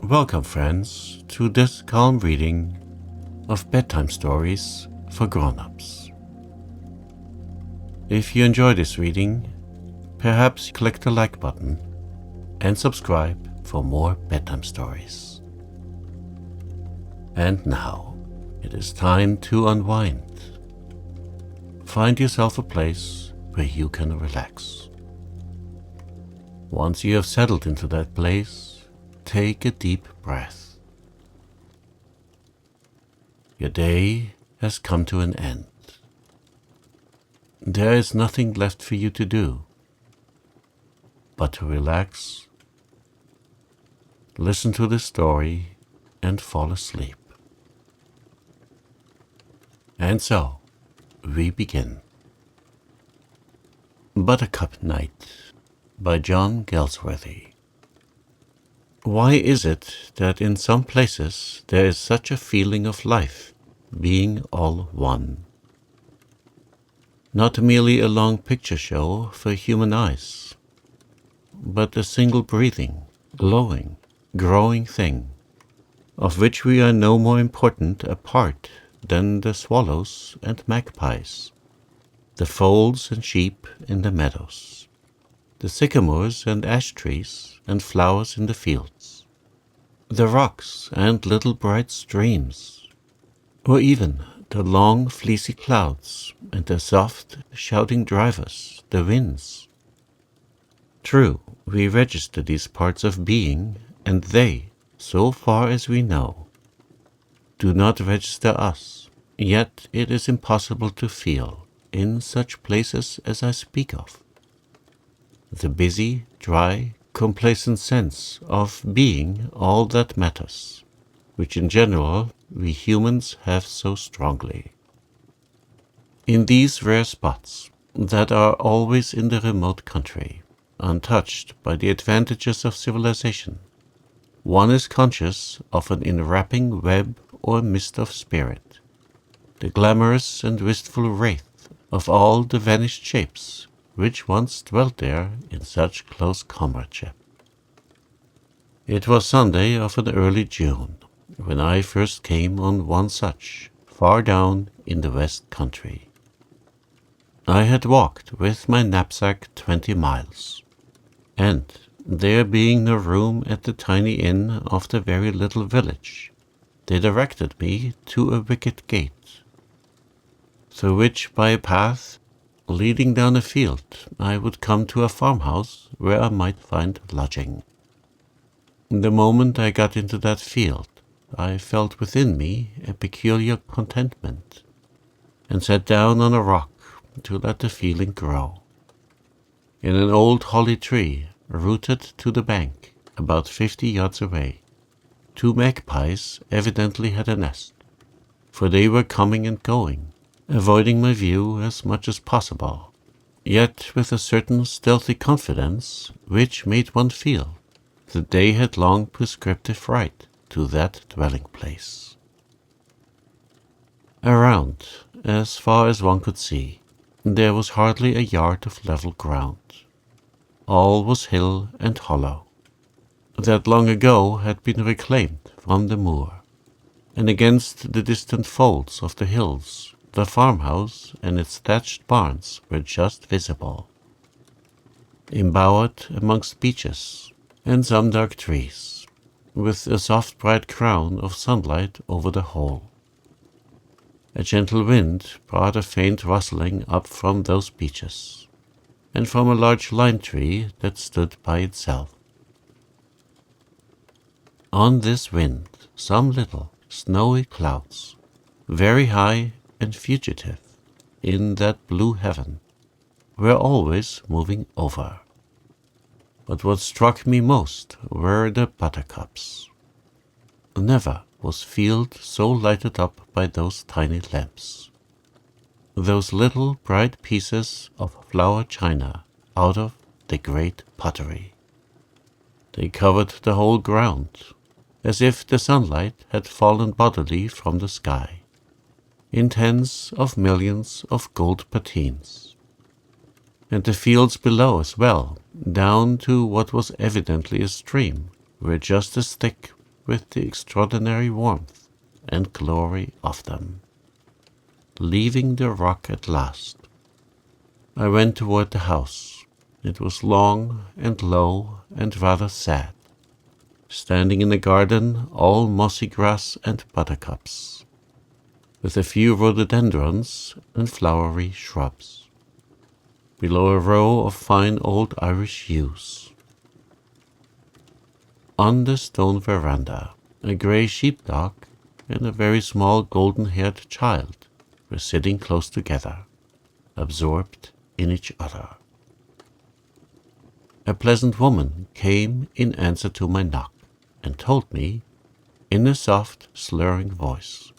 Welcome, friends, to this calm reading of bedtime stories for grown-ups. If you enjoy this reading, perhaps click the like button and subscribe for more bedtime stories. And now, it is time to unwind. Find yourself a place where you can relax. Once you have settled into that place, take a deep breath. Your day has come to an end. There is nothing left for you to do but to relax, listen to the story, and fall asleep. And so, we begin. Buttercup Night by John Galsworthy. Why is it that in some places there is such a feeling of life being all one? Not merely a long picture show for human eyes, but a single breathing, glowing, growing thing, of which we are no more important a part than the swallows and magpies, the foals and sheep in the meadows, the sycamores and ash trees and flowers in the fields, the rocks and little bright streams, or even the long fleecy clouds and the soft shouting drivers, the winds. True, we register these parts of being, and they, so far as we know, do not register us, yet it is impossible to feel in such places as I speak of. The busy, dry, complacent sense of being all that matters, which in general we humans have so strongly. In these rare spots that are always in the remote country, untouched by the advantages of civilization, one is conscious of an enwrapping web or mist of spirit, the glamorous and wistful wraith of all the vanished shapes which once dwelt there in such close comradeship. It was Sunday of an early June, when I first came on one such, far down in the West Country. I had walked with my knapsack 20 miles, and, there being no room at the tiny inn of the very little village, they directed me to a wicket gate, through which by a path leading down a field, I would come to a farmhouse where I might find lodging. The moment I got into that field, I felt within me a peculiar contentment, and sat down on a rock to let the feeling grow. In an old holly tree, rooted to the bank, about 50 yards away, 2 magpies evidently had a nest, for they were coming and going, avoiding my view as much as possible, yet with a certain stealthy confidence which made one feel that they had long prescriptive right to that dwelling place. Around, as far as one could see, there was hardly a yard of level ground. All was hill and hollow, that long ago had been reclaimed from the moor, and against the distant folds of the hills the farmhouse and its thatched barns were just visible, embowered amongst beeches and some dark trees, with a soft bright crown of sunlight over the whole. A gentle wind brought a faint rustling up from those beeches, and from a large lime tree that stood by itself. On this wind some little snowy clouds, very high and fugitive in that blue heaven, were always moving over. But what struck me most were the buttercups. Never was field so lighted up by those tiny lamps, those little bright pieces of flower china out of the great pottery. They covered the whole ground, as if the sunlight had fallen bodily from the sky, in tens of millions of gold patines, and the fields below as well, down to what was evidently a stream, were just as thick with the extraordinary warmth and glory of them. Leaving the rock at last, I went toward the house. It was long and low and rather sad, standing in a garden all mossy grass and buttercups, with a few rhododendrons and flowery shrubs, below a row of fine old Irish yews. On the stone veranda, a grey sheepdog and a very small golden-haired child were sitting close together, absorbed in each other. A pleasant woman came in answer to my knock and told me, in a soft, slurring voice,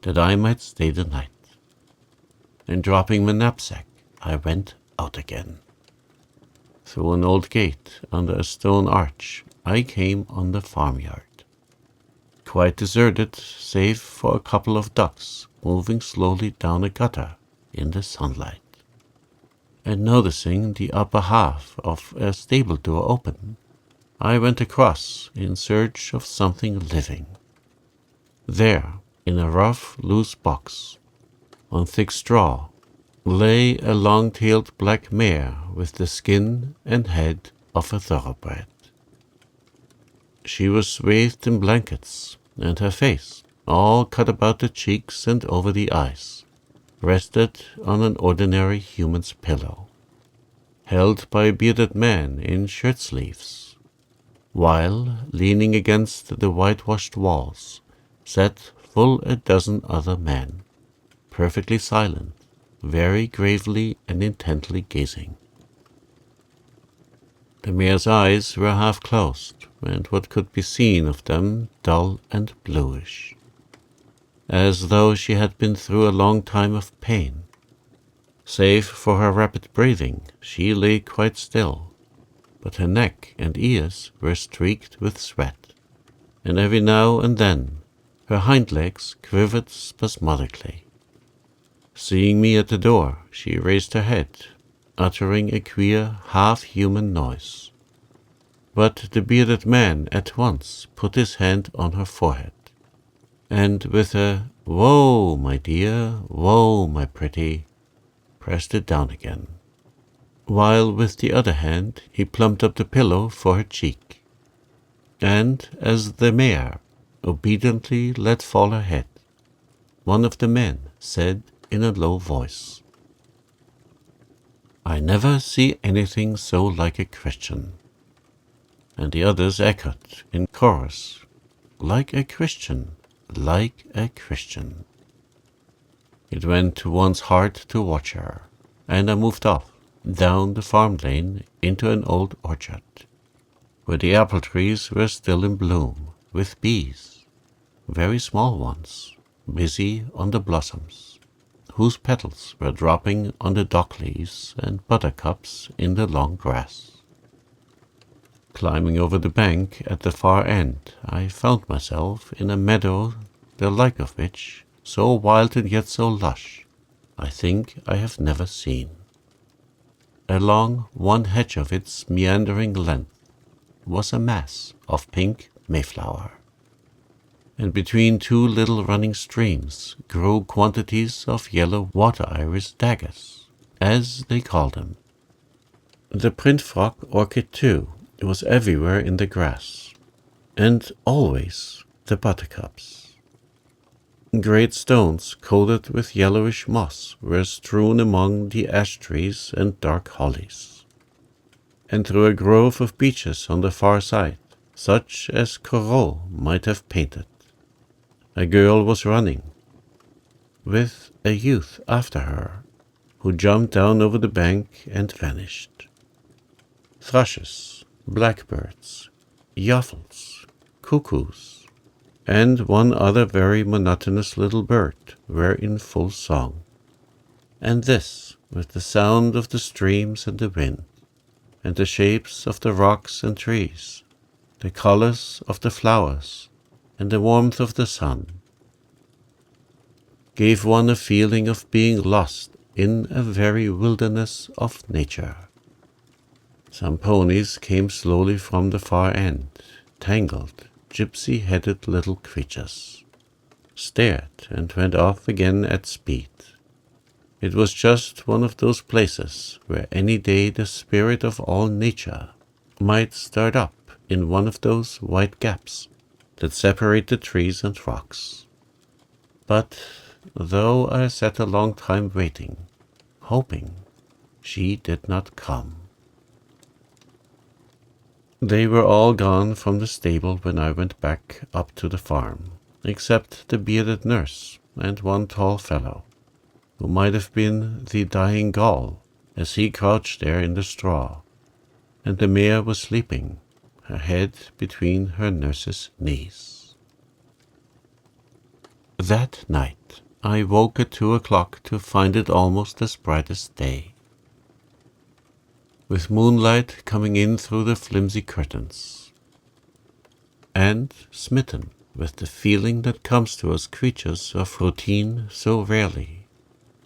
that I might stay the night. And dropping my knapsack, I went out again. Through an old gate under a stone arch, I came on the farmyard, quite deserted save for a couple of ducks moving slowly down a gutter in the sunlight. And noticing the upper half of a stable door open, I went across in search of something living. There, in a rough, loose box, on thick straw, lay a long-tailed black mare with the skin and head of a thoroughbred. She was swathed in blankets, and her face, all cut about the cheeks and over the eyes, rested on an ordinary human's pillow, held by a bearded man in shirt-sleeves, while, leaning against the whitewashed walls, sat full a dozen other men, perfectly silent, very gravely and intently gazing. The mare's eyes were half closed, and what could be seen of them dull and bluish, as though she had been through a long time of pain. Save for her rapid breathing, she lay quite still, but her neck and ears were streaked with sweat, and every now and then her hind legs quivered spasmodically. Seeing me at the door, she raised her head, uttering a queer, half-human noise. But the bearded man at once put his hand on her forehead, and with a "Whoa, my dear, whoa, my pretty," pressed it down again, while with the other hand he plumped up the pillow for her cheek. And as the mare obediently let fall her head, one of the men said in a low voice, "I never see anything so like a Christian." And the others echoed in chorus, "Like a Christian, like a Christian." It went to one's heart to watch her, and I moved off, down the farm lane into an old orchard, where the apple trees were still in bloom, with bees, very small ones, busy on the blossoms, whose petals were dropping on the dock leaves and buttercups in the long grass. Climbing over the bank at the far end, I found myself in a meadow the like of which, so wild and yet so lush, I think I have never seen. Along one hedge of its meandering length was a mass of pink mayflower, and between two little running streams grew quantities of yellow water iris daggers, as they called them. The print-frock orchid, too, was everywhere in the grass, and always the buttercups. Great stones coated with yellowish moss were strewn among the ash trees and dark hollies, and through a grove of beeches on the far side, such as Corot might have painted, a girl was running, with a youth after her, who jumped down over the bank and vanished. Thrushes, blackbirds, yoffles, cuckoos, and one other very monotonous little bird were in full song, and this with the sound of the streams and the wind, and the shapes of the rocks and trees, the colors of the flowers, and the warmth of the sun, gave one a feeling of being lost in a very wilderness of nature. Some ponies came slowly from the far end, tangled gypsy-headed little creatures, stared and went off again at speed. It was just one of those places where any day the spirit of all nature might start up in one of those white gaps that separate the trees and rocks. But though I sat a long time waiting, hoping, she did not come. They were all gone from the stable when I went back up to the farm, except the bearded nurse and one tall fellow, who might have been the dying Gaul as he crouched there in the straw, and the mare was sleeping, her head between her nurse's knees. That night I woke at 2 o'clock to find it almost as bright as day, with moonlight coming in through the flimsy curtains, and smitten with the feeling that comes to us creatures of routine so rarely,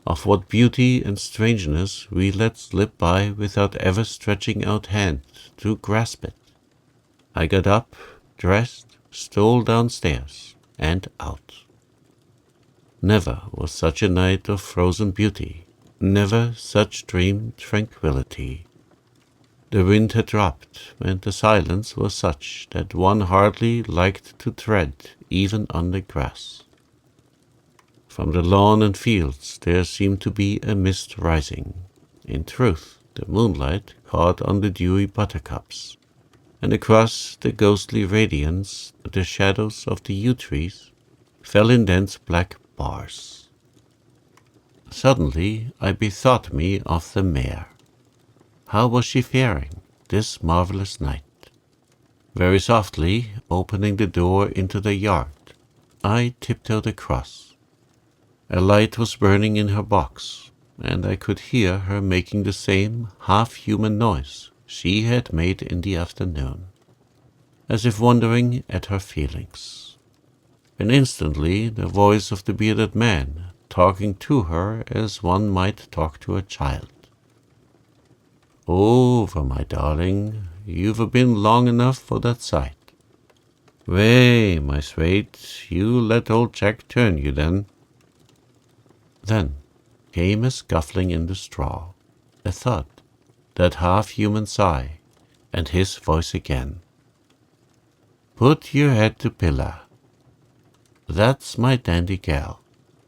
of what beauty and strangeness we let slip by without ever stretching out hand to grasp it. I got up, dressed, stole downstairs, and out. Never was such a night of frozen beauty, never such dream tranquility. The wind had dropped, and the silence was such that one hardly liked to tread even on the grass. From the lawn and fields there seemed to be a mist rising. In truth, the moonlight caught on the dewy buttercups, and across the ghostly radiance the shadows of the yew trees fell in dense black bars. Suddenly I bethought me of the mare. How was she faring this marvelous night? Very softly, opening the door into the yard, I tiptoed across. A light was burning in her box, and I could hear her making the same half-human noise she had made in the afternoon, as if wondering at her feelings. And instantly the voice of the bearded man, talking to her as one might talk to a child. "Over, my darling, you've been long enough for that sight. Way, my sweet, you let old Jack turn you then." Then came a scuffling in the straw, a thud, that half-human sigh, and his voice again. "Put your head to pillar. That's my dandy gal.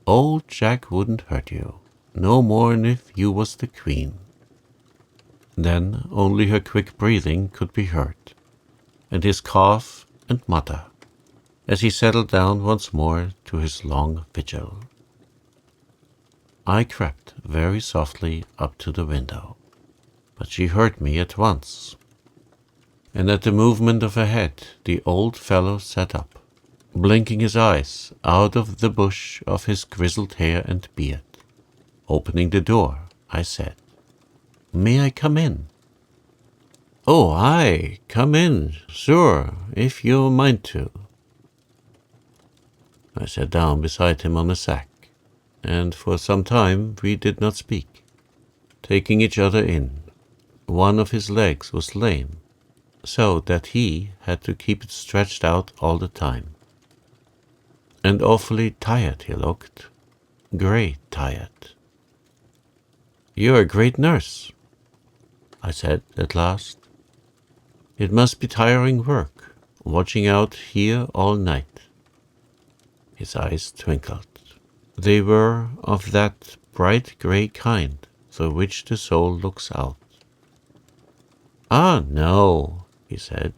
Old Jack wouldn't hurt you, no more'n if you was the queen." Then only her quick breathing could be heard, and his cough and mutter, as he settled down once more to his long vigil. I crept very softly up to the window, but she heard me at once, and at the movement of her head the old fellow sat up, blinking his eyes out of the bush of his grizzled hair and beard. Opening the door, I said, "May I come in?" "Oh, aye, come in, sure, if you've a mind to." I sat down beside him on a sack, and for some time we did not speak, taking each other in. One of his legs was lame, so that he had to keep it stretched out all the time. And awfully tired he looked, great tired. "You're a great nurse," I said at last. "It must be tiring work, watching out here all night." His eyes twinkled. They were of that bright grey kind through which the soul looks out. "Ah, no," he said.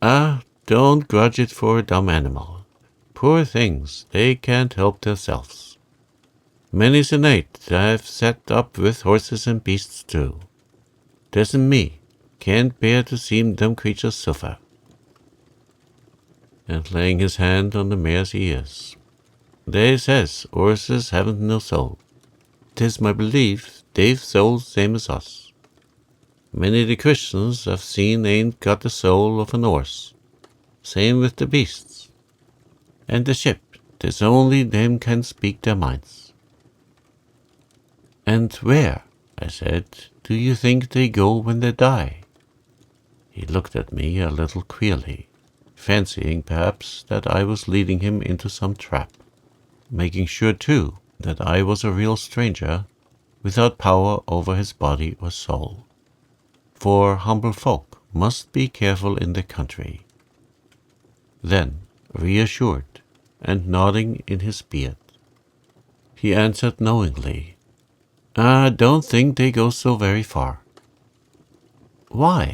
"Ah, don't grudge it for a dumb animal. Poor things, they can't help themselves. Many's a night I've sat up with horses and beasts too. 'Tisn't me, can't bear to see them creatures suffer." And laying his hand on the mare's ears, "They says horses haven't no soul. 'Tis my belief they've souls same as us. Many the Christians I've seen ain't got the soul of an horse. Same with the beasts. And the ship, 'tis only them can speak their minds." "And where," I said, "do you think they go when they die?" He looked at me a little queerly, fancying perhaps that I was leading him into some trap, making sure too that I was a real stranger without power over his body or soul. For humble folk must be careful in the country. Then, reassured and nodding in his beard, he answered knowingly, "I don't think they go so very far." "Why?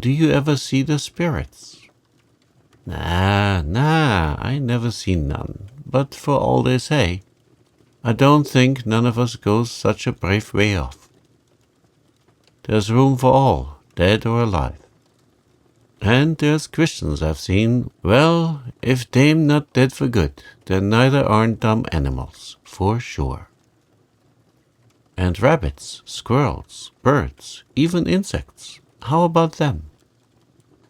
Do you ever see the spirits?" Nah, I never seen none, but for all they say, I don't think none of us goes such a brave way off. There's room for all, dead or alive. And there's Christians I've seen, well, if they'm not dead for good, then neither aren't dumb animals, for sure. And rabbits, squirrels, birds, even insects, how about them?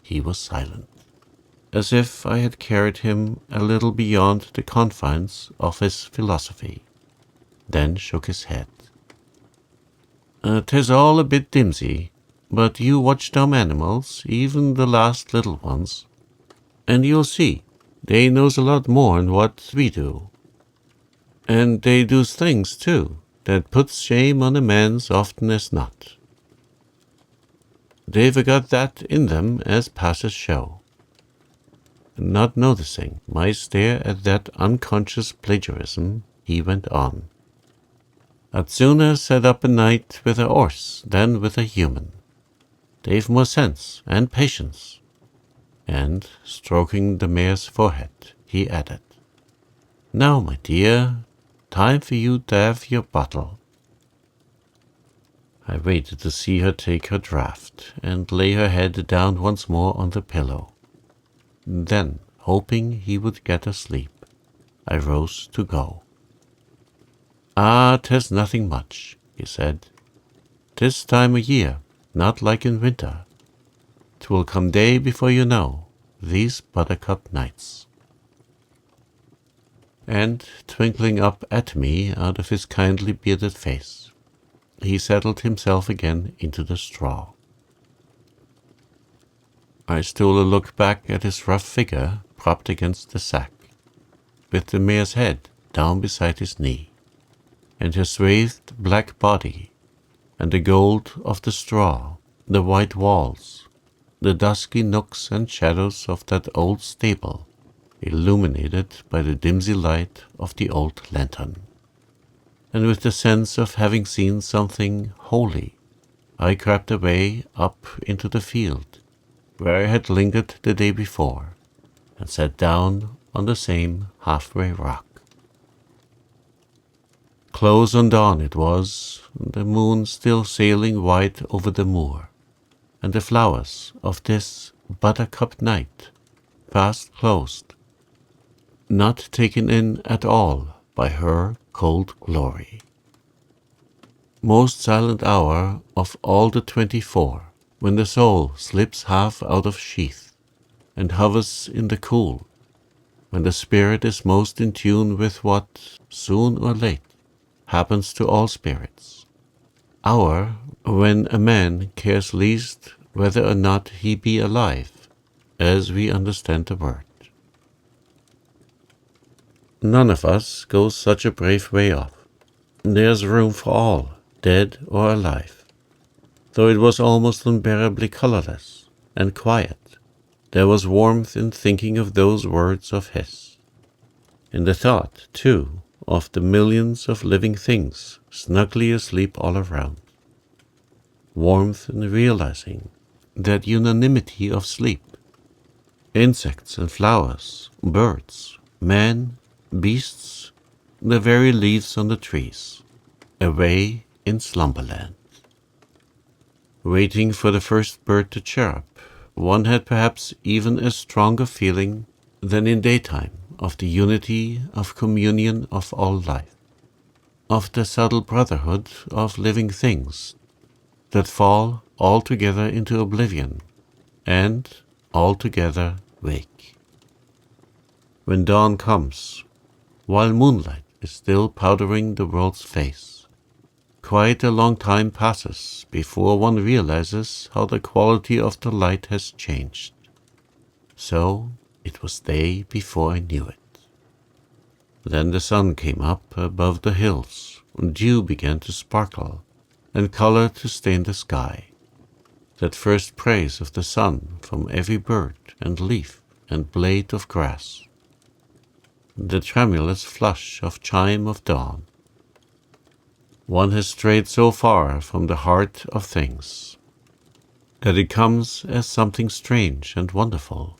He was silent, as if I had carried him a little beyond the confines of his philosophy, then shook his head. "'Tis all a bit dimsy, but you watch dumb animals, even the last little ones, and you'll see they knows a lot more'n what we do. And they does things, too, that puts shame on a man's often as not. They've got that in them as passes show." Not noticing my stare at that unconscious plagiarism, he went on. "I'd sooner set up a night with a horse than with a human. They've more sense and patience." And, stroking the mare's forehead, he added, "Now, my dear, time for you to have your bottle." I waited to see her take her draught and lay her head down once more on the pillow. Then, hoping he would get asleep, I rose to go. "''Tis nothing much," he said. "'Tis time o' year, not like in winter. 'Twill come day before you know, these Buttercup Nights." And, twinkling up at me out of his kindly bearded face, he settled himself again into the straw. I stole a look back at his rough figure propped against the sack, with the mare's head down beside his knee, and her swathed black body, and the gold of the straw, the white walls, the dusky nooks and shadows of that old stable, illuminated by the dimsy light of the old lantern. And with the sense of having seen something holy, I crept away up into the field, where I had lingered the day before, and sat down on the same halfway rock. Close on dawn it was, the moon still sailing white over the moor, and the flowers of this Buttercup Night fast closed, not taken in at all by her cold glory. Most silent hour of all the 24, when the soul slips half out of sheath and hovers in the cool, when the spirit is most in tune with what, soon or late, happens to all spirits. Hour when a man cares least whether or not he be alive, as we understand the word. None of us goes such a brave way off. There's room for all, dead or alive. Though it was almost unbearably colorless and quiet, there was warmth in thinking of those words of his. In the thought, too, of the millions of living things snugly asleep all around. Warmth in realizing that unanimity of sleep. Insects and flowers, birds, men, beasts, the very leaves on the trees, away in slumberland. Waiting for the first bird to chirp, one had perhaps even a stronger feeling than in daytime of the unity of communion of all life, of the subtle brotherhood of living things that fall all together into oblivion and all together wake. When dawn comes, while moonlight is still powdering the world's face, quite a long time passes before one realizes how the quality of the light has changed. So, It was day before I knew it. Then the sun came up above the hills, dew began to sparkle, and color to stain the sky. That first praise of the sun from every bird and leaf and blade of grass. The tremulous flush of chime of dawn. One has strayed so far from the heart of things that it comes as something strange and wonderful.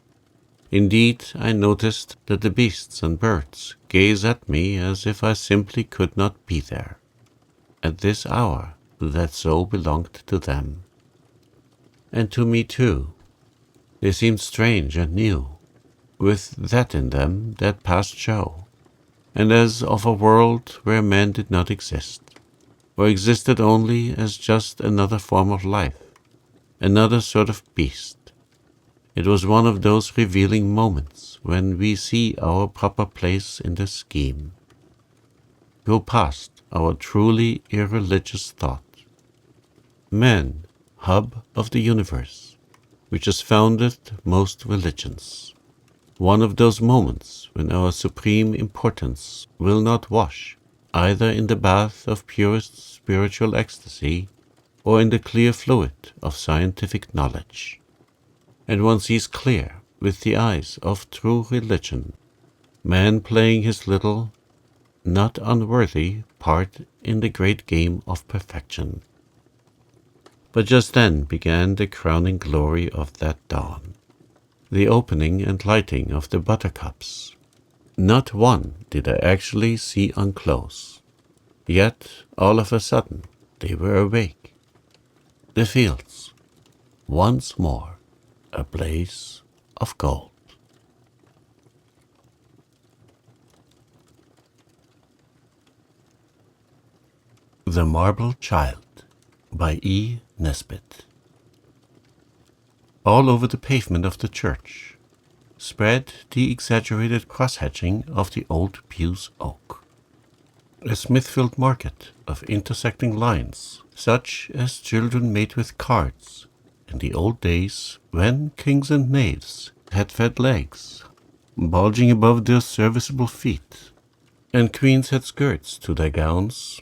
Indeed, I noticed that the beasts and birds gaze at me as if I simply could not be there, at this hour that so belonged to them. And to me too. They seemed strange and new, with that in them that past show, and as of a world where man did not exist, or existed only as just another form of life, another sort of beast. It was one of those revealing moments when we see our proper place in the scheme, go past our truly irreligious thought. Man, hub of the universe, which has founded most religions. One of those moments when our supreme importance will not wash, either in the bath of purest spiritual ecstasy or in the clear fluid of scientific knowledge. And one sees clear, with the eyes of true religion, man playing his little, not unworthy, part in the great game of perfection. But just then began the crowning glory of that dawn, the opening and lighting of the buttercups. Not one did I actually see unclose, yet all of a sudden they were awake. The fields, once more, a blaze of gold. The Marble Child by E. Nesbit. All over the pavement of the church spread the exaggerated cross-hatching of the old Pew's oak. A Smithfield market of intersecting lines, such as children made with cards in the old days when kings and knaves had fat legs, bulging above their serviceable feet, and queens had skirts to their gowns,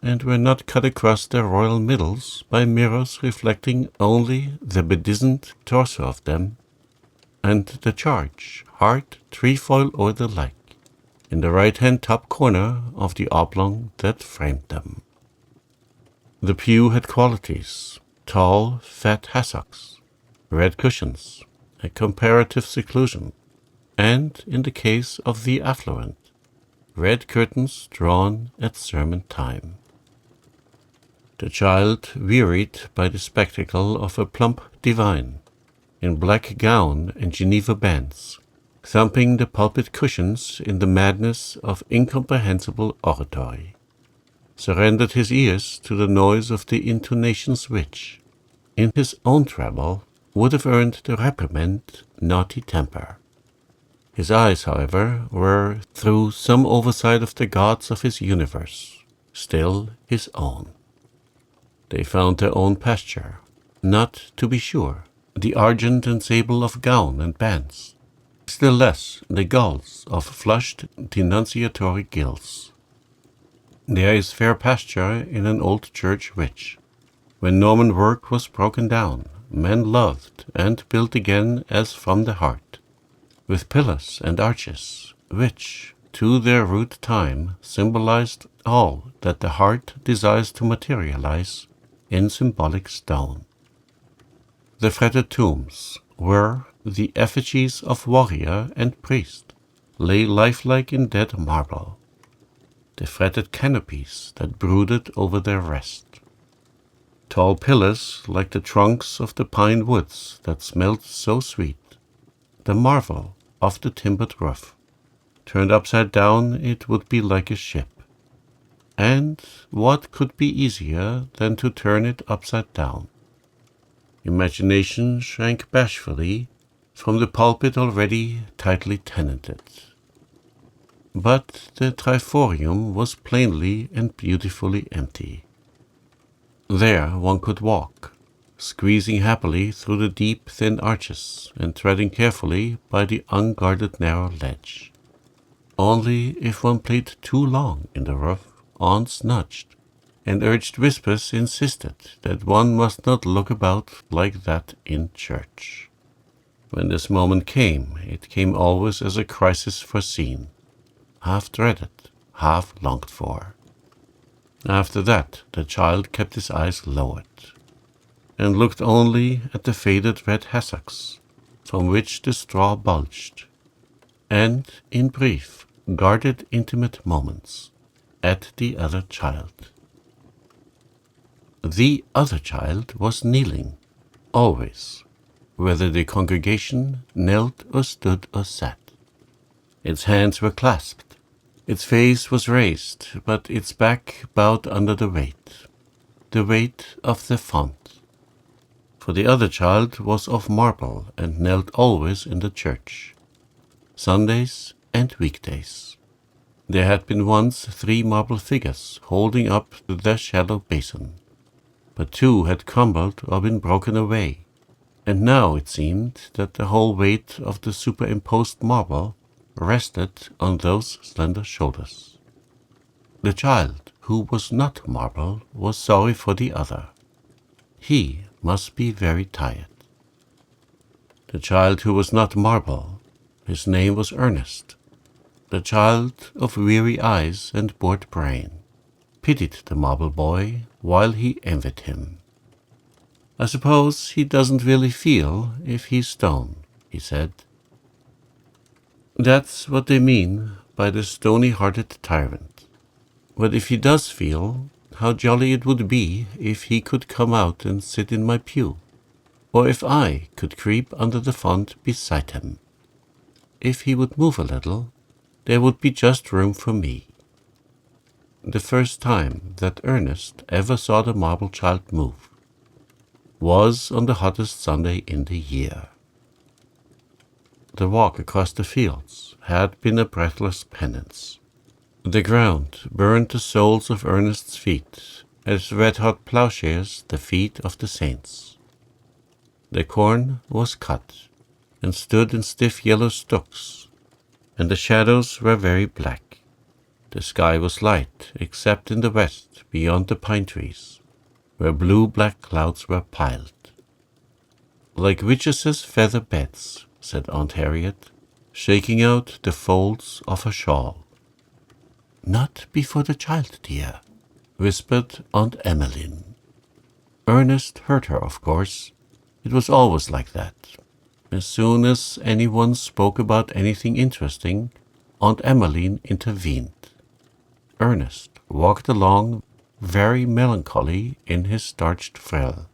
and were not cut across their royal middles by mirrors reflecting only the bedizened torso of them, and the charge, heart, trefoil, or the like, in the right-hand top corner of the oblong that framed them. The pew had qualities: tall, fat hassocks, red cushions, a comparative seclusion, and, in the case of the affluent, red curtains drawn at sermon time. The child, wearied by the spectacle of a plump divine, in black gown and Geneva bands, thumping the pulpit cushions in the madness of incomprehensible oratory, surrendered his ears to the noise of the intonations which, in his own treble, would have earned the reprimand naughty temper. His eyes, however, were, through some oversight of the gods of his universe, still his own. They found their own pasture, not, to be sure, the argent and sable of gown and bands, still less the gulls of flushed denunciatory gills. There is fair pasture in an old church which, when Norman work was broken down, men loved and built again as from the heart, with pillars and arches, which, to their rude time, symbolized all that the heart desires to materialize in symbolic stone. The fretted tombs were the effigies of warrior and priest, lay lifelike in dead marble, the fretted canopies that brooded over their rest. Tall pillars like the trunks of the pine woods that smelled so sweet, the marvel of the timbered roof. Turned upside down it would be like a ship. And what could be easier than to turn it upside down? Imagination shrank bashfully from the pulpit already tightly tenanted. But the triforium was plainly and beautifully empty. There one could walk, squeezing happily through the deep, thin arches and treading carefully by the unguarded narrow ledge. Only if one played too long in the rough, aunts nudged, and urged whispers insisted that one must not look about like that in church. When this moment came, it came always as a crisis foreseen, half dreaded, half longed for. After that, the child kept his eyes lowered, and looked only at the faded red hassocks, from which the straw bulged, and, in brief, guarded intimate moments, at the other child. The other child was kneeling, always, whether the congregation knelt or stood or sat. Its hands were clasped, its face was raised, but its back bowed under the weight of the font. For the other child was of marble and knelt always in the church, Sundays and weekdays. There had been once 3 marble figures holding up the shallow basin, but 2 had crumbled or been broken away, and now it seemed that the whole weight of the superimposed marble rested on those slender shoulders. The child, who was not marble, was sorry for the other. He must be very tired. The child who was not marble, his name was Ernest, the child of weary eyes and bored brain, pitied the marble boy while he envied him. "I suppose he doesn't really feel if he's stone," he said. "That's what they mean by the stony-hearted tyrant. But if he does feel, how jolly it would be if he could come out and sit in my pew, or if I could creep under the font beside him. If he would move a little, there would be just room for me." The first time that Ernest ever saw the marble child move was on the hottest Sunday in the year. The walk across the fields had been a breathless penance. The ground burned the soles of Ernest's feet as red-hot plowshares the feet of the saints. The corn was cut and stood in stiff yellow stalks, and the shadows were very black. The sky was light, except in the west beyond the pine trees, where blue-black clouds were piled. "Like witches' feather beds," said Aunt Harriet, shaking out the folds of her shawl. "Not before the child, dear," whispered Aunt Emmeline. Ernest heard her, of course. It was always like that. As soon as anyone spoke about anything interesting, Aunt Emmeline intervened. Ernest walked along very melancholy in his starched frill.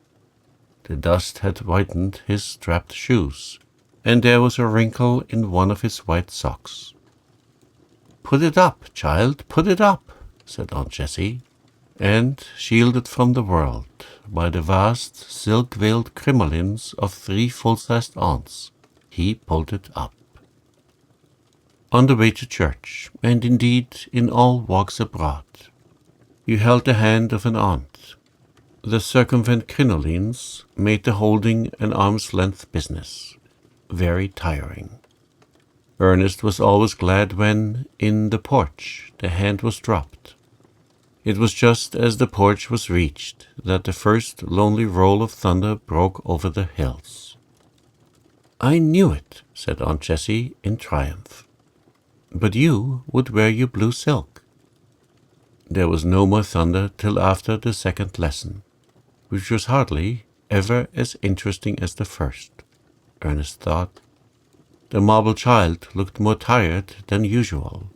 The dust had whitened his strapped shoes, and there was a wrinkle in one of his white socks. "Put it up, child, put it up," said Aunt Jessie, and, shielded from the world by the vast silk-veiled crinolines of 3 full-sized aunts, he pulled it up. On the way to church, and indeed in all walks abroad, you held the hand of an aunt. The circumvent crinolines made the holding an arm's-length business, very tiring. Ernest was always glad when, in the porch, the hand was dropped. It was just as the porch was reached that the first lonely roll of thunder broke over the hills. "I knew it," said Aunt Jessie in triumph. "But you would wear your blue silk." There was no more thunder till after the second lesson, which was hardly ever as interesting as the first, Ernest thought. The marble child looked more tired than usual,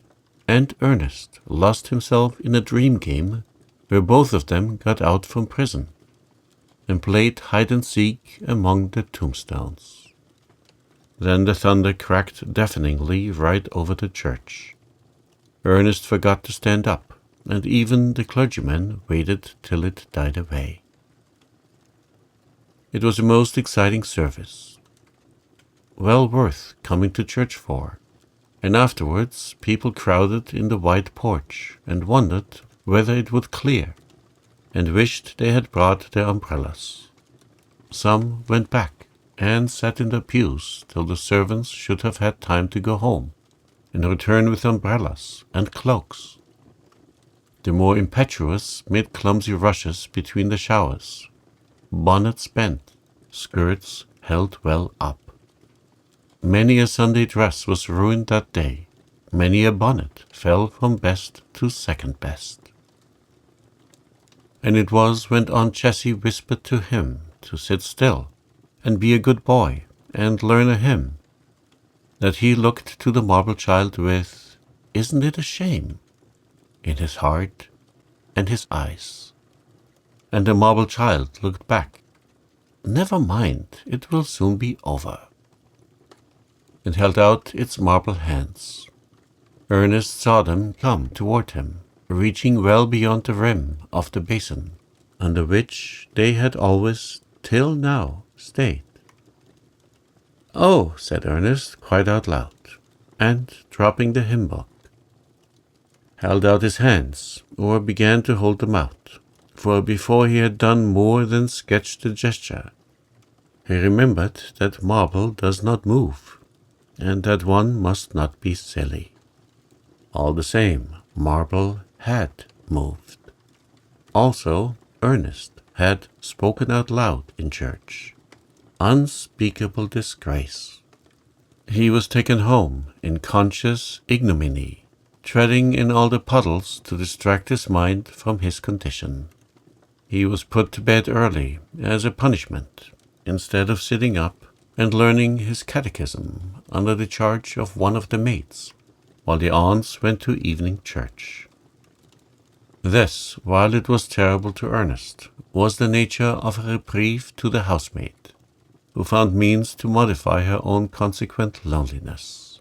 and Ernest lost himself in a dream game where both of them got out from prison and played hide-and-seek among the tombstones. Then the thunder cracked deafeningly right over the church. Ernest forgot to stand up, and even the clergyman waited till it died away. It was a most exciting service, well worth coming to church for, and afterwards people crowded in the wide porch and wondered whether it would clear, and wished they had brought their umbrellas. Some went back and sat in their pews till the servants should have had time to go home and return with umbrellas and cloaks. The more impetuous made clumsy rushes between the showers, bonnets bent, skirts held well up. Many a Sunday dress was ruined that day, many a bonnet fell from best to second best. And it was when Aunt Jessie whispered to him to sit still and be a good boy and learn a hymn, that he looked to the marble child with, "Isn't it a shame?" in his heart and his eyes. And the marble child looked back, "Never mind, it will soon be over," and held out its marble hands. Ernest saw them come toward him, reaching well beyond the rim of the basin, under which they had always, till now, stayed. "Oh," said Ernest, quite out loud, and, dropping the hymn book, held out his hands, or began to hold them out, for before he had done more than sketch the gesture, he remembered that marble does not move, and that one must not be silly. All the same, marble had moved. Also, Ernest had spoken out loud in church. Unspeakable disgrace. He was taken home in conscious ignominy, treading in all the puddles to distract his mind from his condition. He was put to bed early as a punishment, instead of sitting up and learning his catechism under the charge of one of the maids, while the aunts went to evening church. This, while it was terrible to Ernest, was the nature of a reprieve to the housemaid, who found means to modify her own consequent loneliness.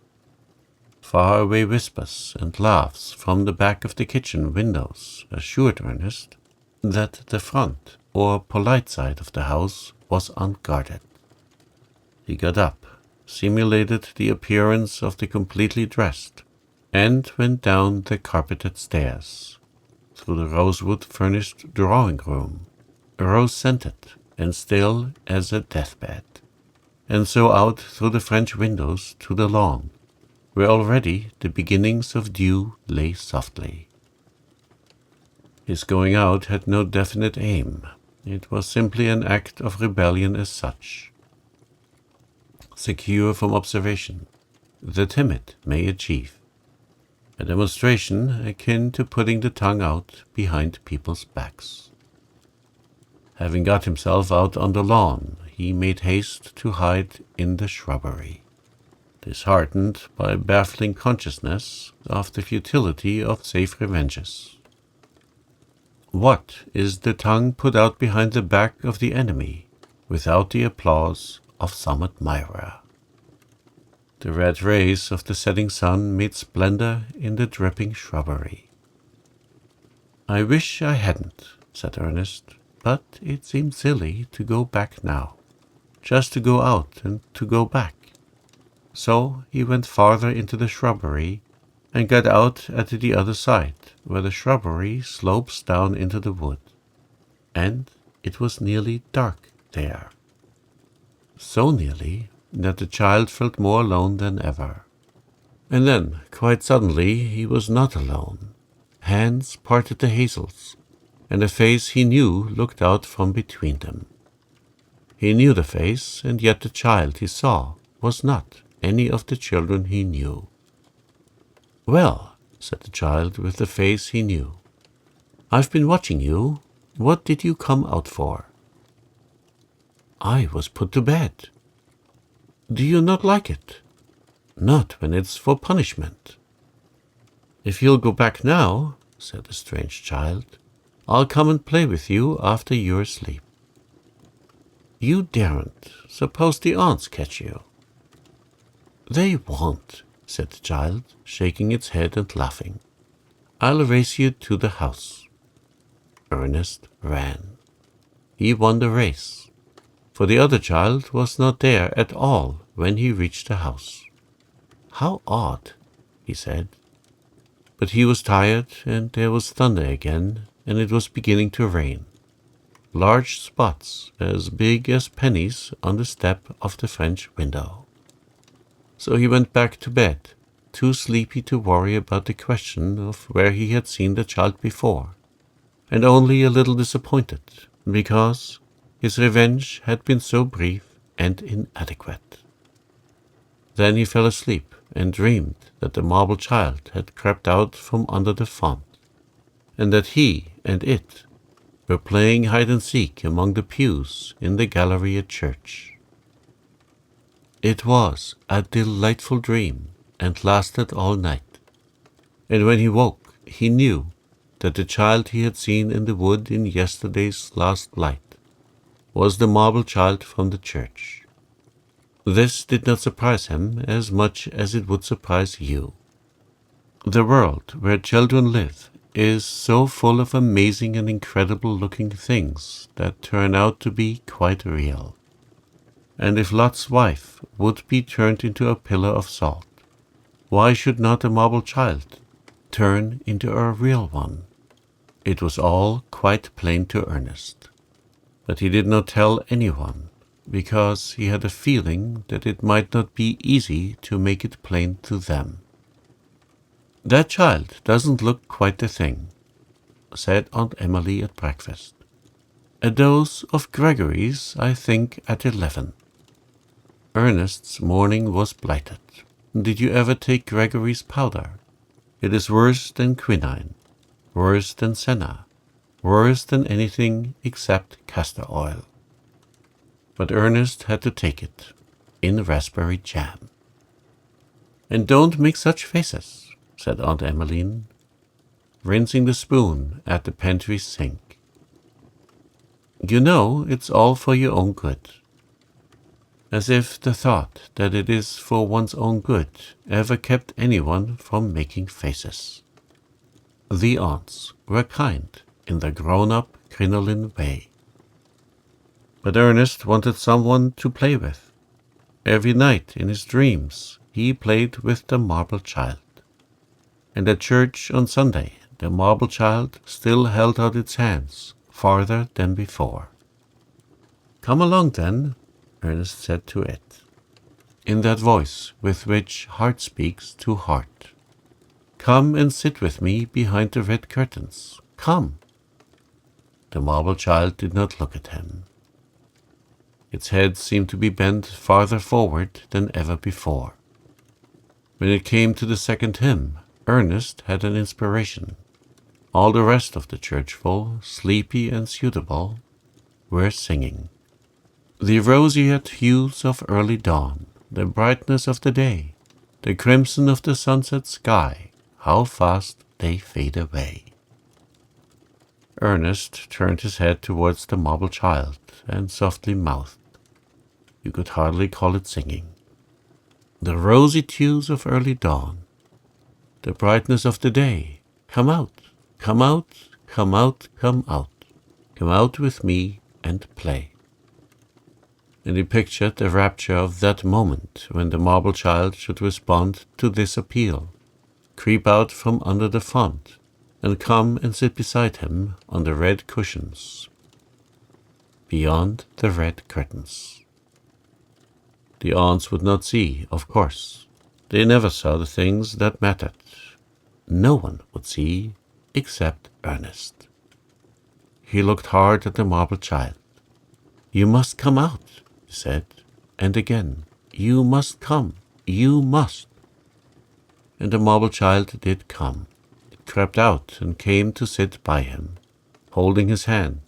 Faraway whispers and laughs from the back of the kitchen windows assured Ernest that the front or polite side of the house was unguarded. He got up, simulated the appearance of the completely dressed, and went down the carpeted stairs, through the rosewood-furnished drawing-room, rose-scented and still as a deathbed, and so out through the French windows to the lawn, where already the beginnings of dew lay softly. His going out had no definite aim. It was simply an act of rebellion as such. Secure from observation, the timid may achieve. A demonstration akin to putting the tongue out behind people's backs. Having got himself out on the lawn, he made haste to hide in the shrubbery, disheartened by a baffling consciousness of the futility of safe revenges. What is the tongue put out behind the back of the enemy, without the applause of some admirer? The red rays of the setting sun made splendor in the dripping shrubbery. "I wish I hadn't," said Ernest, "but it seemed silly to go back now, just to go out and to go back." So he went farther into the shrubbery and got out at the other side, where the shrubbery slopes down into the wood, and it was nearly dark there. So nearly that the child felt more alone than ever. And then, quite suddenly, he was not alone. Hands parted the hazels, and a face he knew looked out from between them. He knew the face, and yet the child he saw was not any of the children he knew. "Well," said the child with the face he knew, "I've been watching you. What did you come out for?" "I was put to bed." "Do you not like it?" "Not when it's for punishment." "If you'll go back now," said the strange child, "I'll come and play with you after you're asleep." "You daren't. Suppose the aunts catch you." "They won't," said the child, shaking its head and laughing. "I'll race you to the house." Ernest ran. He won the race, for the other child was not there at all when he reached the house. "How odd," he said. But he was tired, and there was thunder again, and it was beginning to rain. large spots as big as pennies on the step of the French window. So he went back to bed, too sleepy to worry about the question of where he had seen the child before, and only a little disappointed, because his revenge had been so brief and inadequate. Then he fell asleep and dreamed that the marble child had crept out from under the font, and that he and it were playing hide-and-seek among the pews in the gallery at church. It was a delightful dream and lasted all night, and when he woke he knew that the child he had seen in the wood in yesterday's last light was the marble child from the church. This did not surprise him as much as it would surprise you. The world where children live is so full of amazing and incredible-looking things that turn out to be quite real. And if Lot's wife would be turned into a pillar of salt, why should not a marble child turn into a real one? It was all quite plain to Ernest, but he did not tell anyone, because he had a feeling that it might not be easy to make it plain to them. "That child doesn't look quite the thing," said Aunt Emily at breakfast. "A dose of Gregory's, I think, at 11. Ernest's morning was blighted. Did you ever take Gregory's powder? It is worse than quinine, worse than senna, worse than anything except castor oil. But Ernest had to take it, in raspberry jam. "And don't make such faces," said Aunt Emmeline, rinsing the spoon at the pantry sink. "You know it's all for your own good." As if the thought that it is for one's own good ever kept anyone from making faces. The aunts were kind in their grown-up crinoline way. But Ernest wanted someone to play with. Every night in his dreams he played with the marble child. And at church on Sunday the marble child still held out its hands farther than before. "Come along then," Ernest said to it, in that voice with which heart speaks to heart. "Come and sit with me behind the red curtains. Come." The marble child did not look at him. Its head seemed to be bent farther forward than ever before. When it came to the second hymn, Ernest had an inspiration. All the rest of the churchful, sleepy and suitable, were singing. "The roseate hues of early dawn, the brightness of the day, the crimson of the sunset sky, how fast they fade away." Ernest turned his head towards the marble child and softly mouthed. You could hardly call it singing. "The rosy hues of early dawn, the brightness of the day, come out, come out, come out, come out, come out with me and play." And he pictured the rapture of that moment when the marble child should respond to this appeal, creep out from under the font, and come and sit beside him on the red cushions, beyond the red curtains. The aunts would not see, of course. They never saw the things that mattered. No one would see except Ernest. He looked hard at the marble child. "You must come out," he said, and again, "You must come, you must." And the marble child did come. It crept out and came to sit by him, holding his hand.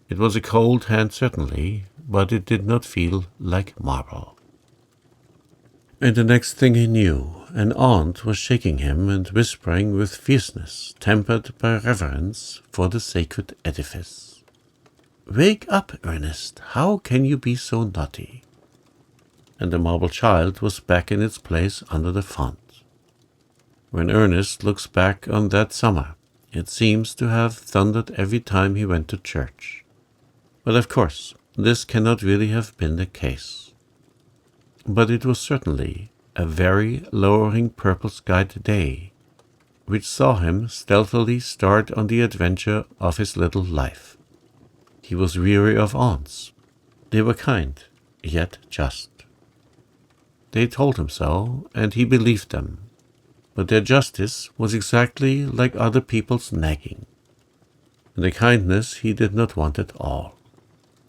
It was a cold hand certainly, but it did not feel like marble. And the next thing he knew, an aunt was shaking him and whispering with fierceness, tempered by reverence for the sacred edifice. "Wake up, Ernest, how can you be so naughty?" And the marble child was back in its place under the font. When Ernest looks back on that summer, it seems to have thundered every time he went to church. But of course, this cannot really have been the case. But it was certainly a very lowering purple-skied day, which saw him stealthily start on the adventure of his little life. He was weary of aunts. They were kind, yet just. They told him so, and he believed them. But their justice was exactly like other people's nagging. And the kindness he did not want at all.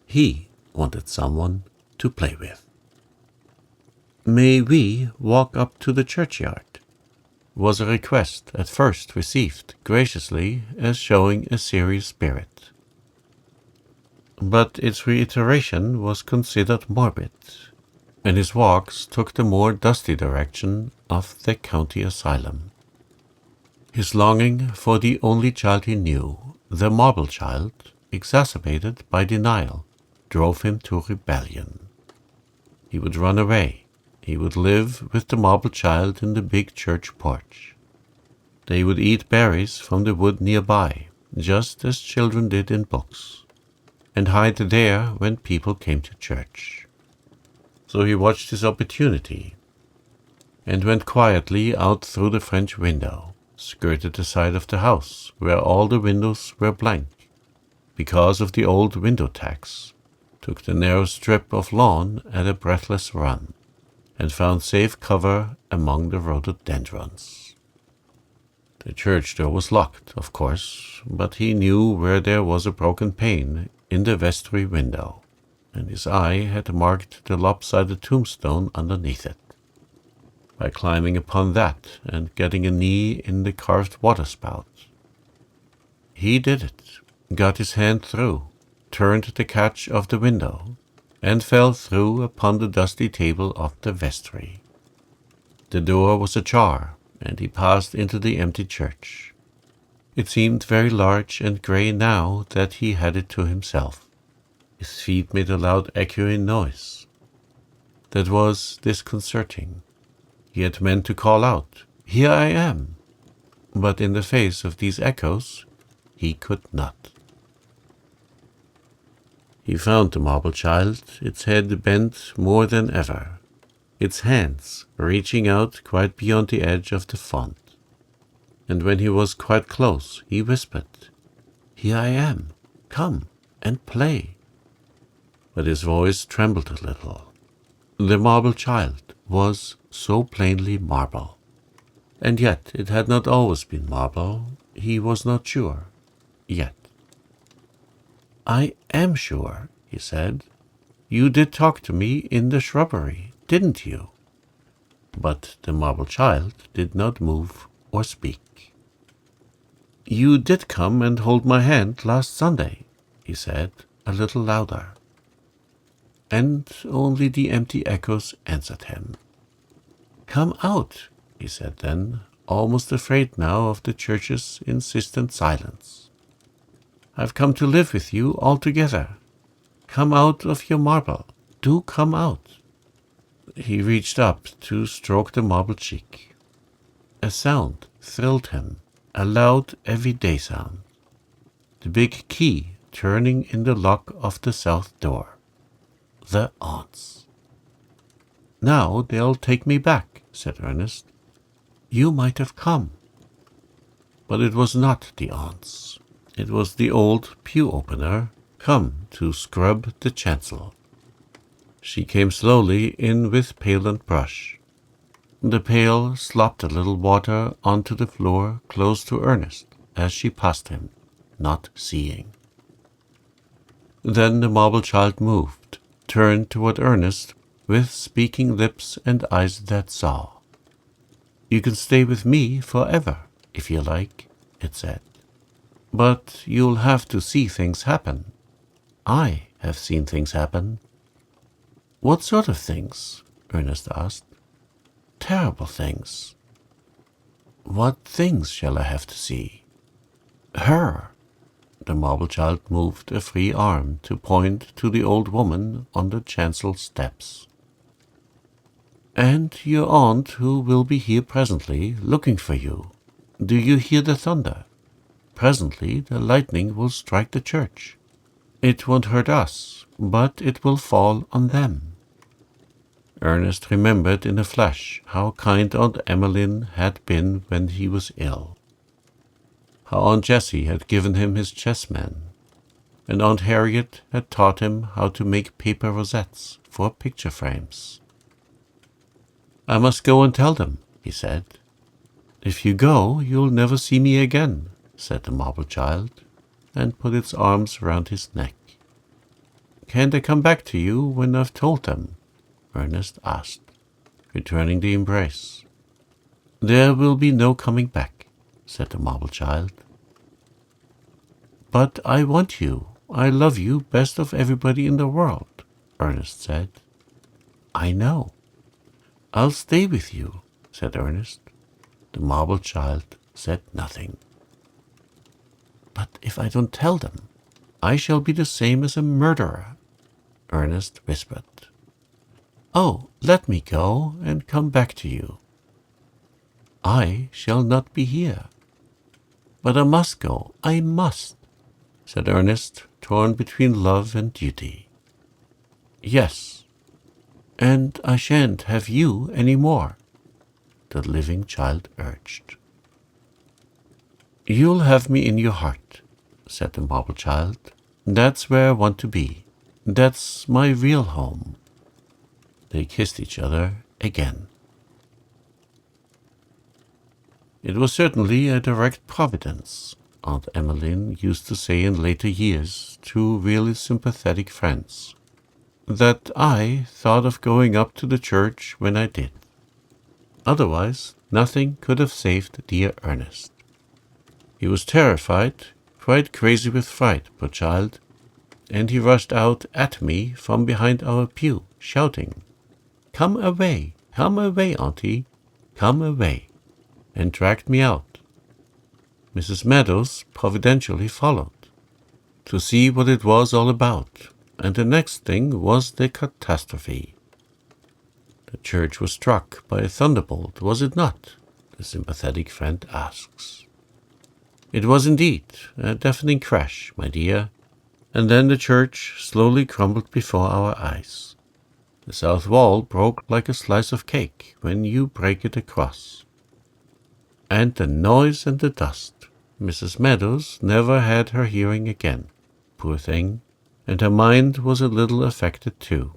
He wanted someone to play with. "May we walk up to the churchyard?" was a request at first received graciously as showing a serious spirit. But its reiteration was considered morbid, and his walks took the more dusty direction of the county asylum. His longing for the only child he knew, the marble child, exacerbated by denial, drove him to rebellion. He would run away. He would live with the marble child in the big church porch. They would eat berries from the wood nearby, just as children did in books, and hide there when people came to church. So he watched his opportunity and went quietly out through the French window, skirted the side of the house where all the windows were blank because of the old window tax, took the narrow strip of lawn at a breathless run, and found safe cover among the rhododendrons. The church door was locked, of course, but he knew where there was a broken pane in the vestry window, and his eye had marked the lopsided tombstone underneath it. By climbing upon that and getting a knee in the carved waterspout. He did it, got his hand through, turned the catch of the window, and fell through upon the dusty table of the vestry. The door was ajar, and he passed into the empty church. It seemed very large and grey now that he had it to himself. His feet made a loud echoing noise. That was disconcerting. He had meant to call out, "Here I am!" But in the face of these echoes, he could not. He found the marble child, its head bent more than ever, its hands reaching out quite beyond the edge of the font. And when he was quite close, he whispered, "Here I am, come and play." But his voice trembled a little. The marble child was so plainly marble. And yet it had not always been marble. He was not sure, yet. "I am sure," he said. "You did talk to me in the shrubbery, didn't you?" But the marble child did not move or speak. "You did come and hold my hand last Sunday," he said, a little louder. And only the empty echoes answered him. "Come out," he said then, almost afraid now of the church's insistent silence. "I've come to live with you altogether. Come out of your marble. Do come out." He reached up to stroke the marble cheek. A sound thrilled him, a loud, everyday sound. The big key turning in the lock of the south door. The aunts. "Now they'll take me back," said Ernest. "You might have come." But it was not the aunts. It was the old pew-opener come to scrub the chancel. She came slowly in with pail and brush. The pail slopped a little water onto the floor close to Ernest as she passed him, not seeing. Then the marble child moved, turned toward Ernest with speaking lips and eyes that saw. "You can stay with me forever, if you like," it said. "But you'll have to see things happen. I have seen things happen." "What sort of things?" Ernest asked. "Terrible things." "What things shall I have to see?" "Her." The marble child moved a free arm to point to the old woman on the chancel steps. "And your aunt who will be here presently, looking for you. Do you hear the thunder? Presently the lightning will strike the church. It won't hurt us, but it will fall on them." Ernest remembered in a flash how kind Aunt Emmeline had been when he was ill. How Aunt Jessie had given him his chessmen. and Aunt Harriet had taught him how to make paper rosettes for picture frames. "I must go and tell them," he said. "If you go, you'll never see me again," said the marble child, and put its arms round his neck. "Can't I come back to you when I've told them?" Ernest asked, returning the embrace. "There will be no coming back," said the marble child. "But I want you. I love you best of everybody in the world," Ernest said. "I know." "I'll stay with you," said Ernest. The marble child said nothing. "But if I don't tell them, I shall be the same as a murderer," Ernest whispered. "Oh, let me go and come back to you." "I shall not be here." "But I must go, I must," said Ernest, torn between love and duty. "Yes, and I shan't have you any more," the living child urged. "You'll have me in your heart," said the marble child. "That's where I want to be. That's my real home." They kissed each other again. "It was certainly a direct providence," Aunt Emmeline used to say in later years to really sympathetic friends, "that I thought of going up to the church when I did. Otherwise, nothing could have saved dear Ernest. He was terrified, quite crazy with fright, poor child, and he rushed out at me from behind our pew, shouting, 'Come away, Auntie, come away,' and dragged me out. Mrs. Meadows providentially followed, to see what it was all about, and the next thing was the catastrophe." "The church was struck by a thunderbolt, was it not?" the sympathetic friend asks. "It was indeed a deafening crash, my dear, and then the church slowly crumbled before our eyes. The south wall broke like a slice of cake when you break it across. And the noise and the dust. Mrs. Meadows never had her hearing again, poor thing, and her mind was a little affected too.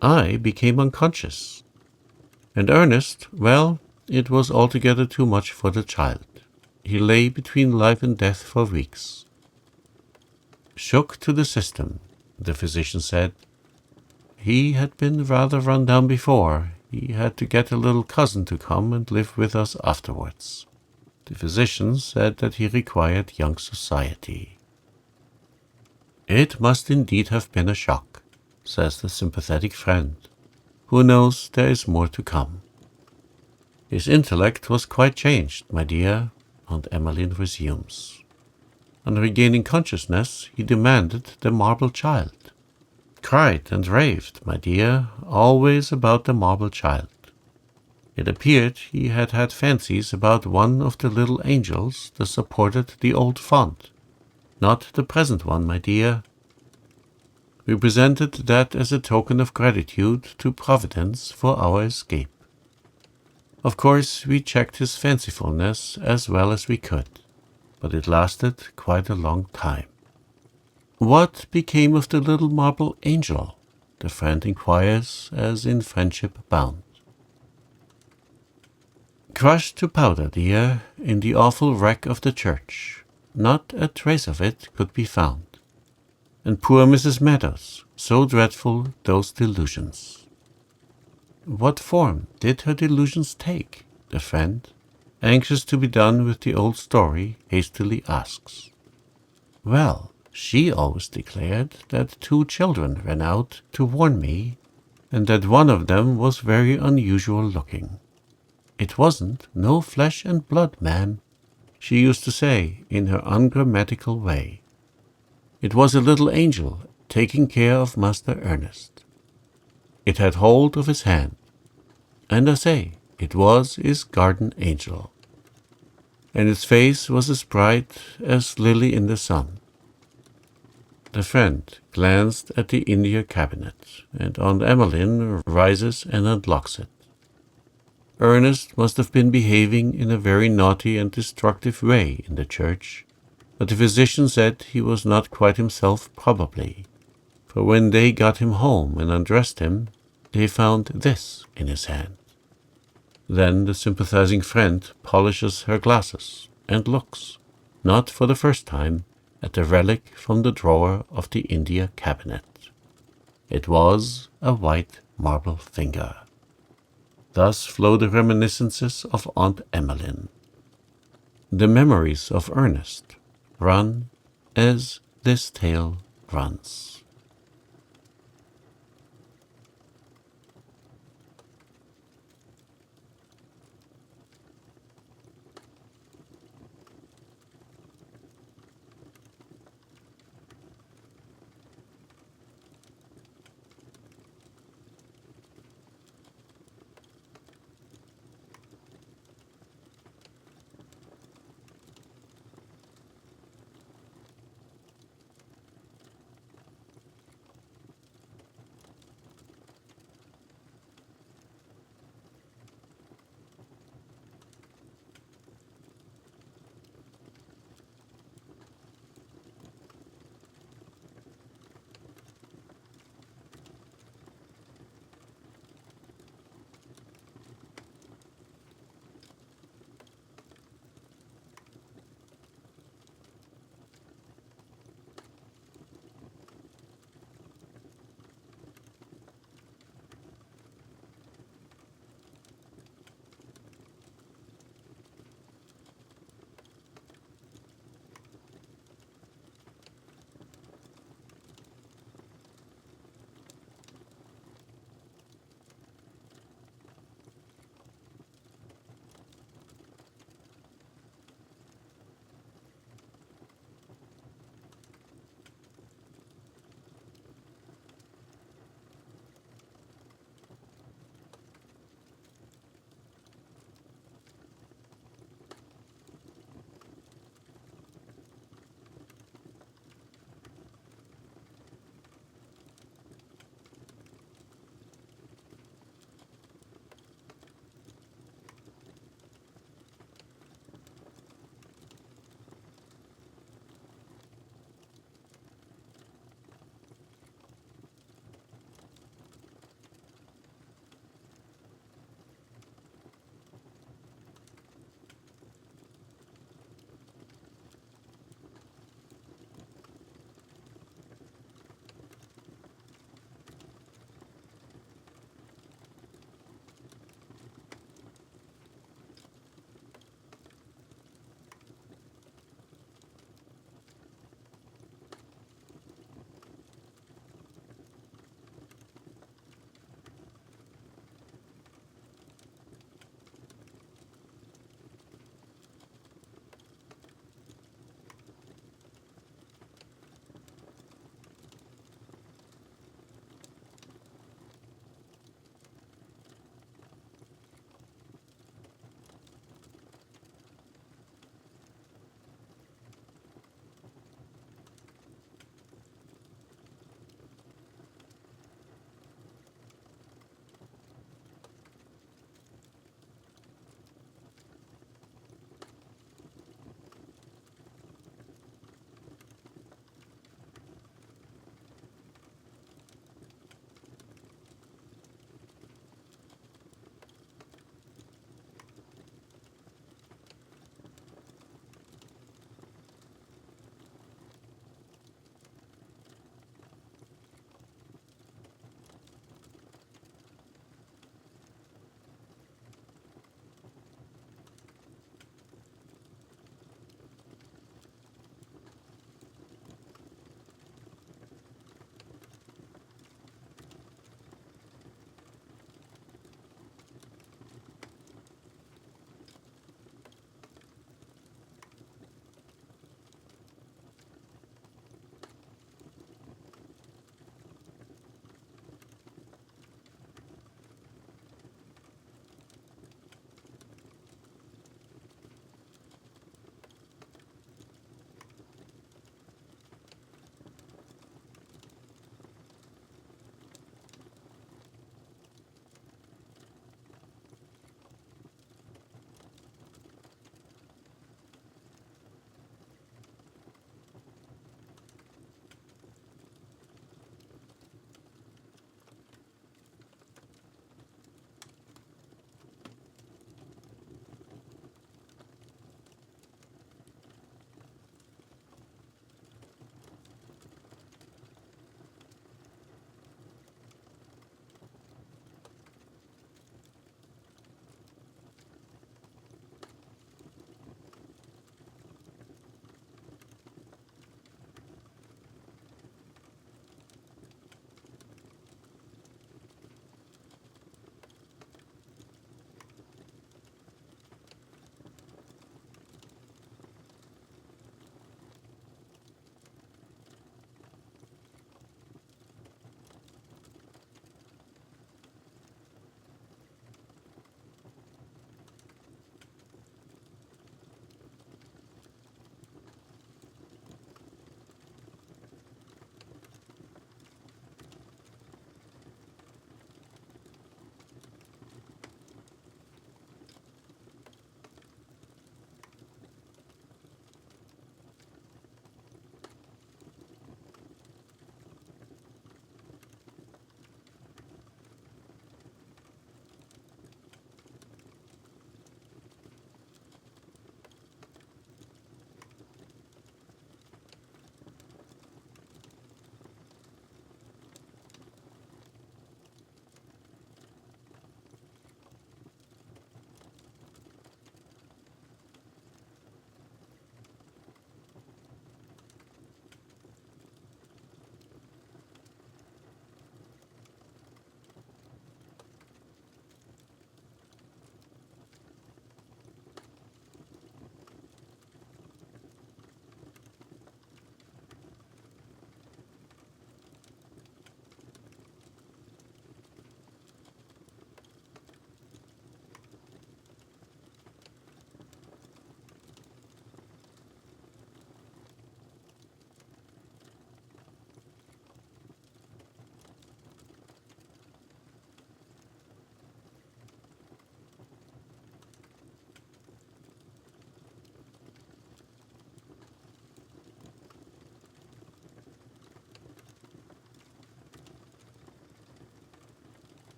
I became unconscious. And Ernest, well, it was altogether too much for the child. He lay between life and death for weeks. Shook to the system, the physician said. He had been rather run down before. He had to get a little cousin to come and live with us afterwards. The physician said that he required young society. It must indeed have been a shock, says the sympathetic friend. Who knows, there is more to come. His intellect was quite changed, my dear, Aunt Emmeline resumes. On regaining consciousness, he demanded the marble child. Cried and raved, my dear, always about the marble child. It appeared he had had fancies about one of the little angels that supported the old font, not the present one, my dear. We presented that as a token of gratitude to Providence for our escape. Of course, we checked his fancifulness as well as we could, but it lasted quite a long time. What became of the little marble angel? The friend inquires, as in friendship bound. Crushed to powder, dear, in the awful wreck of the church. Not a trace of it could be found. And poor Mrs. Meadows, so dreadful those delusions. What form did her delusions take? The friend, anxious to be done with the old story, hastily asks. Well, she always declared that 2 children ran out to warn me, and that one of them was very unusual looking. It wasn't no flesh and blood, ma'am, she used to say in her ungrammatical way. It was a little angel taking care of Master Ernest. It had hold of his hand, and I say, it was his garden angel. And its face was as bright as lily in the sun. The friend glanced at the India cabinet, and Aunt Emmeline rises and unlocks it. Ernest must have been behaving in a very naughty and destructive way in the church, But the physician said he was not quite himself, probably, for when they got him home and undressed him, they found this in his hand. Then the sympathizing friend polishes her glasses and looks, not for the first time, at the relic from the drawer of the India cabinet. It was a white marble finger. Thus flow the reminiscences of Aunt Emmeline. The memories of Ernest run as this tale runs.